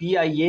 PIA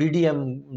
PDM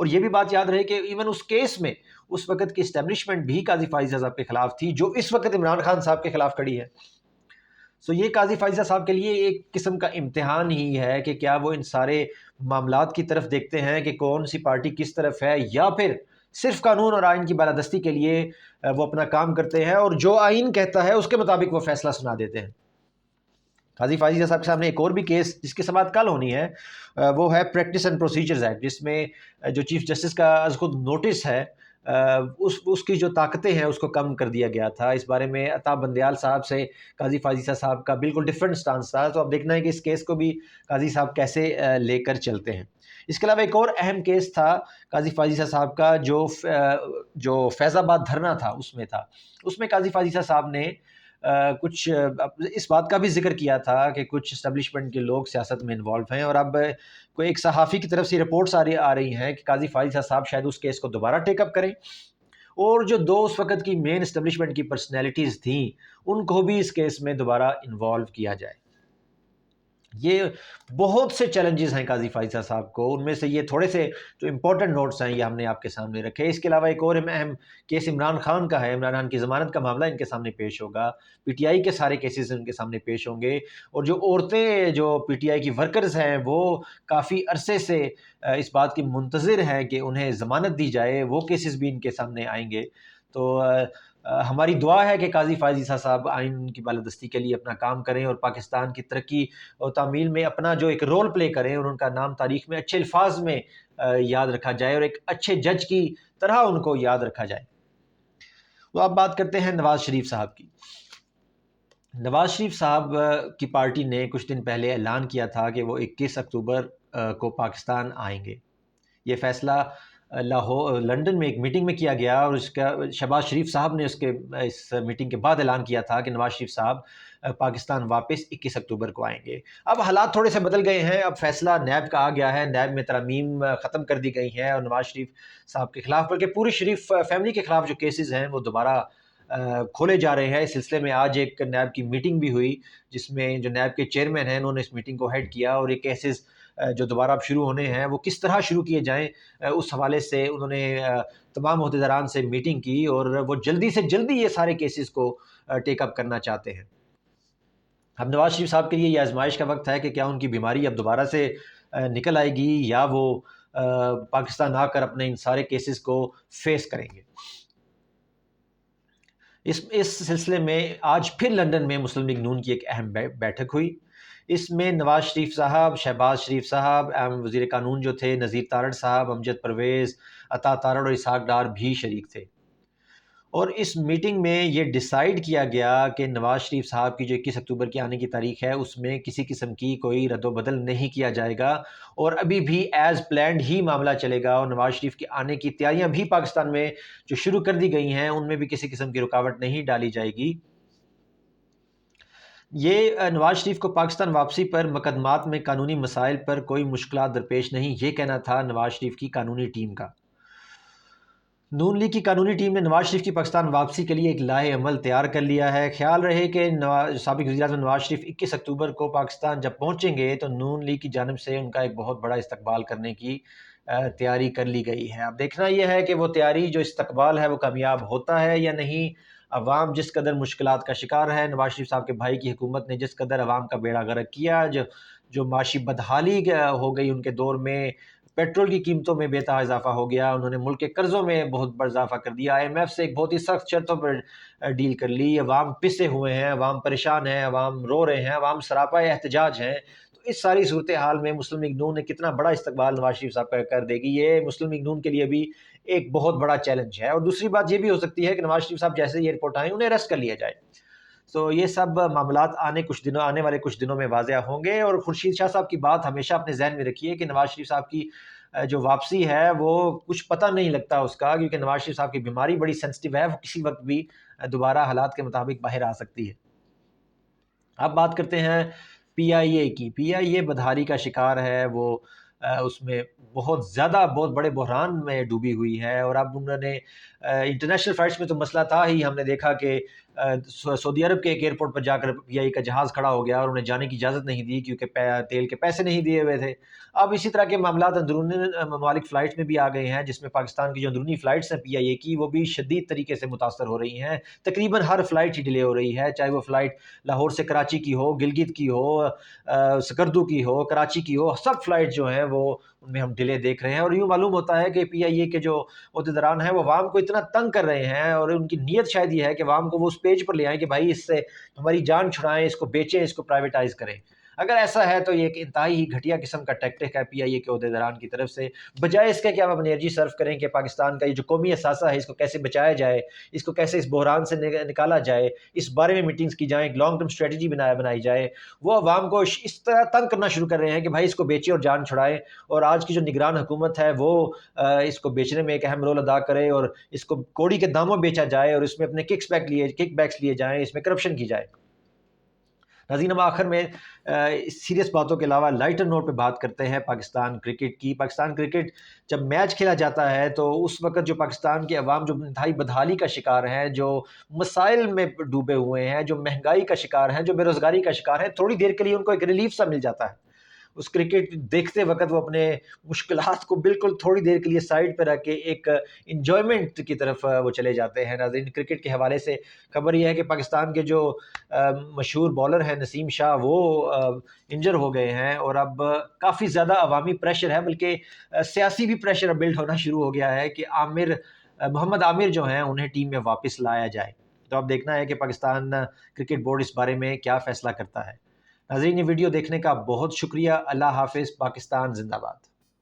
اور یہ بھی بات یاد رہے کہ ایون اس کیس میں اس وقت کی اسٹیبلشمنٹ بھی قاضی فائز صاحب کے خلاف تھی، جو اس وقت عمران خان صاحب کے خلاف کھڑی ہے. سو یہ قاضی فائزہ صاحب کے لیے ایک قسم کا امتحان ہی ہے کہ کیا وہ ان سارے معاملات کی طرف دیکھتے ہیں کہ کون سی پارٹی کس طرف ہے، یا پھر صرف قانون اور آئین کی بالادستی کے لیے وہ اپنا کام کرتے ہیں اور جو آئین کہتا ہے اس کے مطابق وہ فیصلہ سنا دیتے ہیں. قاضی فائزہ صاحب کے سامنے ایک اور بھی کیس جس کی سماعت کل ہونی ہے وہ ہے پریکٹس اینڈ پروسیجرز ایکٹ، جس میں جو چیف جسٹس کا از خود نوٹس ہے اس کی جو طاقتیں ہیں اس کو کم کر دیا گیا تھا. اس بارے میں عطا بندیال صاحب سے قاضی فائزہ صاحب کا بالکل ڈفرینٹ سٹانس تھا. تو اب دیکھنا ہے کہ اس کیس کو بھی قاضی صاحب کیسے لے کر چلتے ہیں. اس کے علاوہ ایک اور اہم کیس تھا قاضی فائزہ صاحب کا جو فیض آباد دھرنا تھا اس میں قاضی فائزہ صاحب نے کچھ اس بات کا بھی ذکر کیا تھا کہ کچھ اسٹیبلشمنٹ کے لوگ سیاست میں انوالو ہیں، اور اب کوئی ایک صحافی کی طرف سے رپورٹس آ رہی ہیں کہ قاضی فائزہ صاحب شاید اس کیس کو دوبارہ ٹیک اپ کریں، اور جو دو اس وقت کی مین اسٹیبلشمنٹ کی پرسنالٹیز تھیں ان کو بھی اس کیس میں دوبارہ انوالو کیا جائے. یہ بہت سے چیلنجز ہیں قاضی فائزہ صاحب کو، ان میں سے یہ تھوڑے سے جو امپورٹنٹ نوٹس ہیں یہ ہم نے آپ کے سامنے رکھے. اس کے علاوہ ایک اور اہم کیس عمران خان کا ہے. عمران خان کی ضمانت کا معاملہ ان کے سامنے پیش ہوگا، پی ٹی آئی کے سارے کیسز ان کے سامنے پیش ہوں گے، اور جو عورتیں جو پی ٹی آئی کی ورکرز ہیں وہ کافی عرصے سے اس بات کی منتظر ہیں کہ انہیں ضمانت دی جائے، وہ کیسز بھی ان کے سامنے آئیں گے. تو ہماری دعا ہے کہ قاضی فائزہ صاحب آئین کی بالادستی کے لیے اپنا کام کریں اور پاکستان کی ترقی اور تعمیل میں اپنا جو ایک رول پلے کریں، اور ان کا نام تاریخ میں اچھے الفاظ میں یاد رکھا جائے اور ایک اچھے جج کی طرح ان کو یاد رکھا جائے. تو اب بات کرتے ہیں نواز شریف صاحب کی. نواز شریف صاحب کی پارٹی نے کچھ دن پہلے اعلان کیا تھا کہ وہ 21 اکتوبر کو پاکستان آئیں گے. یہ فیصلہ لنڈن میں ایک میٹنگ میں کیا گیا، اور اس کا شہباز شریف صاحب نے اس میٹنگ کے بعد اعلان کیا تھا کہ نواز شریف صاحب پاکستان واپس 21 اکتوبر کو آئیں گے. اب حالات تھوڑے سے بدل گئے ہیں، اب فیصلہ نیب کا آ گیا ہے، نیب میں ترامیم ختم کر دی گئی ہیں، اور نواز شریف صاحب کے خلاف بلکہ پوری شریف فیملی کے خلاف جو کیسز ہیں وہ دوبارہ کھولے جا رہے ہیں. اس سلسلے میں آج ایک نیب کی میٹنگ بھی ہوئی جس میں جو نیب کے چیئرمین ہیں انہوں نے اس میٹنگ کو ہیڈ کیا، اور یہ کیسز جو دوبارہ اب شروع ہونے ہیں وہ کس طرح شروع کیے جائیں اس حوالے سے انہوں نے تمام عہدیداران سے میٹنگ کی، اور وہ جلدی سے جلدی یہ سارے کیسز کو ٹیک اپ کرنا چاہتے ہیں. اب نواز شریف صاحب کے لیے یہ آزمائش کا وقت ہے کہ کیا ان کی بیماری اب دوبارہ سے نکل آئے گی، یا وہ پاکستان آ کر اپنے ان سارے کیسز کو فیس کریں گے. اس سلسلے میں آج پھر لندن میں مسلم لیگ نون کی ایک اہم بیٹھک ہوئی. اس میں نواز شریف صاحب، شہباز شریف صاحب، وزیر قانون جو تھے نذیر تارڑ صاحب، امجد پرویز، عطا تارڑ اور اسحاق ڈار بھی شریک تھے. اور اس میٹنگ میں یہ ڈیسائیڈ کیا گیا کہ نواز شریف صاحب کی جو 21 اکتوبر کی آنے کی تاریخ ہے اس میں کسی قسم کی کوئی رد و بدل نہیں کیا جائے گا، اور ابھی بھی ایز پلانڈ ہی معاملہ چلے گا، اور نواز شریف کی آنے کی تیاریاں بھی پاکستان میں جو شروع کر دی گئی ہیں ان میں بھی کسی قسم کی رکاوٹ نہیں ڈالی جائے گی. یہ نواز شریف کو پاکستان واپسی پر مقدمات میں قانونی مسائل پر کوئی مشکلات درپیش نہیں، یہ کہنا تھا نواز شریف کی قانونی ٹیم کا. نون لیگ کی قانونی ٹیم نے نواز شریف کی پاکستان واپسی کے لیے ایک لائحہ عمل تیار کر لیا ہے. خیال رہے کہ سابق وزیر اعظم نواز شریف 21 اکتوبر کو پاکستان جب پہنچیں گے تو نون لیگ کی جانب سے ان کا ایک بہت بڑا استقبال کرنے کی تیاری کر لی گئی ہے. اب دیکھنا یہ ہے کہ وہ تیاری جو استقبال ہے وہ کامیاب ہوتا ہے یا نہیں. عوام جس قدر مشکلات کا شکار ہے، نواز شریف صاحب کے بھائی کی حکومت نے جس قدر عوام کا بیڑا غرق کیا، جو معاشی بدحالی ہو گئی ان کے دور میں، پیٹرول کی قیمتوں میں بے تہا اضافہ ہو گیا، انہوں نے ملک کے قرضوں میں بہت بڑا اضافہ کر دیا، آئی ایم ایف سے ایک بہت ہی سخت شرطوں پر ڈیل کر لی، عوام پسے ہوئے ہیں، عوام پریشان ہیں، عوام رو رہے ہیں، عوام سراپا احتجاج ہیں. تو اس ساری صورتحال میں مسلم لیگ نون نے کتنا بڑا استقبال نواز شریف صاحب کا کر دے گی، یہ مسلم لیگ نون کے لیے بھی ایک بہت بڑا چیلنج ہے. اور دوسری بات یہ بھی ہو سکتی ہے کہ نواز شریف صاحب جیسے یہ رپورٹ آئیں انہیں اریسٹ کر لیا جائے. تو یہ سب معاملات آنے والے کچھ دنوں میں واضح ہوں گے. اور خورشید شاہ صاحب کی بات ہمیشہ اپنے ذہن میں رکھیے کہ نواز شریف صاحب کی جو واپسی ہے وہ کچھ پتہ نہیں لگتا اس کا، کیونکہ نواز شریف صاحب کی بیماری بڑی سینسٹیو ہے، وہ کسی وقت بھی دوبارہ حالات کے مطابق باہر آ سکتی ہے. اب بات کرتے ہیں پی آئی اے کی. پی آئی اے بدحالی کا شکار ہے، وہ اس میں بہت بڑے بحران میں ڈوبی ہوئی ہے، اور اب انہوں نے انٹرنیشنل فلائٹس میں تو مسئلہ تھا ہی، ہم نے دیکھا کہ سعودی عرب کے ایک ایئرپورٹ پر جا کر پی آئی کا جہاز کھڑا ہو گیا اور انہیں جانے کی اجازت نہیں دی کیونکہ تیل کے پیسے نہیں دیے ہوئے تھے۔ اب اسی طرح کے معاملات اندرونی ممالک فلائٹس میں بھی آ گئے ہیں، جس میں پاکستان کی جو اندرونی فلائٹس ہیں پی آئی اے کی، وہ بھی شدید طریقے سے متاثر ہو رہی ہیں۔ تقریباً ہر فلائٹ ہی ڈیلے ہو رہی ہے، چاہے وہ فلائٹ لاہور سے کراچی کی ہو، گلگت کی ہو، سکردو کی ہو، کراچی کی ہو، سب فلائٹ جو ہیں وہ ان میں ہم ڈیلے دیکھ رہے ہیں۔ اور یوں معلوم ہوتا ہے کہ پی آئی اے کے جو عہدیداران ہیں وہ عوام کو اتنا تنگ کر رہے ہیں، اور ان کی نیت شاید یہ ہے کہ عوام کو وہ اس پیج پر لے آئیں کہ بھائی اس سے ہماری جان چھڑائیں، اس کو بیچیں، اس کو پرائیویٹائز کریں۔ اگر ایسا ہے تو یہ ایک انتہائی ہی گھٹیا قسم کا ٹیکٹک ہے پی آئی اے کے عہدیداران کی طرف سے، بجائے اس کے کہ آپ اپنی انرجی صرف کریں کہ پاکستان کا یہ جو قومی اثاثہ ہے اس کو کیسے بچایا جائے، اس کو کیسے اس بحران سے نکالا جائے، اس بارے میں میٹنگز کی جائیں، ایک لانگ ٹرم اسٹریٹجی بنائی جائے۔ وہ عوام کو اس طرح تنگ کرنا شروع کر رہے ہیں کہ بھائی اس کو بیچے اور جان چھڑائے، اور آج کی جو نگران حکومت ہے وہ اس کو بیچنے میں ایک اہم رول ادا کرے، اور اس کو کوڑی کے داموں بیچا جائے، اور اس میں اپنے کک بیکس لیے جائیں، اس میں کرپشن کی جائے۔ ناظرین، ہم آخر میں سیریس باتوں کے علاوہ لائٹر نوٹ پہ بات کرتے ہیں پاکستان کرکٹ کی۔ پاکستان کرکٹ جب میچ کھیلا جاتا ہے تو اس وقت جو پاکستان کے عوام جو انتہائی بدحالی کا شکار ہیں، جو مسائل میں ڈوبے ہوئے ہیں، جو مہنگائی کا شکار ہیں، جو بے روزگاری کا شکار ہیں، تھوڑی دیر کے لیے ان کو ایک ریلیف سا مل جاتا ہے۔ اس کرکٹ دیکھتے وقت وہ اپنے مشکلات کو بالکل تھوڑی دیر کے لیے سائڈ پہ رکھ کے ایک انجوائمنٹ کی طرف وہ چلے جاتے ہیں۔ ناظرین، کرکٹ کے حوالے سے خبر یہ ہے کہ پاکستان کے جو مشہور بالر ہیں نسیم شاہ، وہ انجر ہو گئے ہیں، اور اب کافی زیادہ عوامی پریشر ہے، بلکہ سیاسی بھی پریشر بلڈ ہونا شروع ہو گیا ہے کہ محمد عامر جو ہیں انہیں ٹیم میں واپس لایا جائے۔ تو اب دیکھنا ہے کہ پاکستان کرکٹ بورڈ اس بارے میں کیا فیصلہ کرتا ہے۔ ناظرین، یہ ویڈیو دیکھنے کا بہت شکریہ۔ اللہ حافظ۔ پاکستان زندہ باد۔